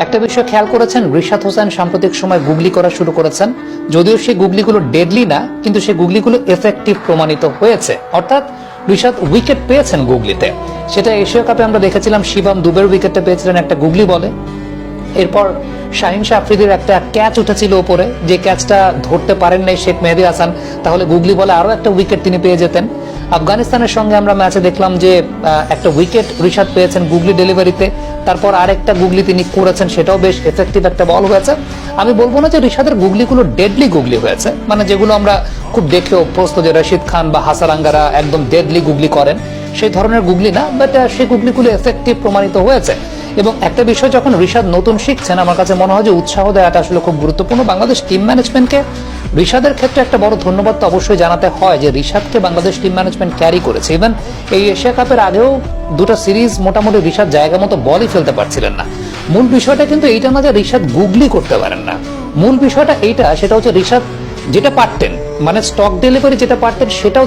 একটা বিষয় খেয়াল করেছেন, রিশাদ হোসেন সাম্প্রতিক সময় গুগলি করা শুরু করেছেন। যদিও সেই গুগলিগুলো ডেডলি না, কিন্তু সেই গুগলিগুলো এফেক্টিভ প্রমাণিত হয়েছে। অর্থাৎ রিশাদ উইকেট পেয়েছেন গুগলিতে। সেটা এশিয়া কাপে আমরা দেখেছিলাম, শিবম দুবের উইকেটটা পেয়েছিলেন একটা গুগলি বলে। এরপর শাহিন শাহ আফ্রিদির একটা ক্যাচ উঠেছিল ওপরে, যে ক্যাচটা ধরতে পারেন নাই শেখ মেহেদী হাসান, তাহলে গুগলি বলে আরো একটা উইকেট তিনি পেয়ে যেতেন। আফগানিস্তানের সঙ্গে আমরা ম্যাচে দেখলাম যে একটা উইকেট রিশাদ পেয়েছেন গুগলি ডেলিভারিতে, তারপর আরেকটা গুগলি তিনি করেছেন, সেটাও বেশ এফেক্টিভ একটা বল হয়েছে। আমি বলবো না যে রিশাদের গুগলিগুলো ডেডলি গুগলি হয়েছে, মানে যেগুলো আমরা খুব দেখে অভ্যস্ত, যে রশিদ খান বা হাসারাঙ্গারা একদম ডেডলি গুগলি করেন, সেই ধরনের গুগলি না, বাট সেই গুগলিগুলো এফেক্টিভ প্রমাণিত হয়েছে। এবং একটা বিষয়, যখন রিশাদ নতুন শিখছেন, আমার কাছে মনে হয় যে উৎসাহ দেওয়াটা আসলে খুব গুরুত্বপূর্ণ। বাংলাদেশ টিম ম্যানেজমেন্টকে রিশাদের ক্ষেত্রে একটা বড় ধন্যবাদ তো অবশ্যই জানাতে হয়, যে রিশাদকে বাংলাদেশ টিম ম্যানেজমেন্ট ক্যারি করেছে। ইভেন এই এশিয়া কাপের আগেও দুটো সিরিজ মোটামুটি রিশাদ জায়গা মতো বলই ফেলতে পারছিলেন না। মূল বিষয়টা কিন্তু এইটা না যে রিশাদ গুগলি করতে পারেন না, মূল বিষয়টা এইটা, সেটা হচ্ছে রিশাদ যেটা পারতেন, মানে স্টক ডেলিভারি যেটা পারতেন, সেটাও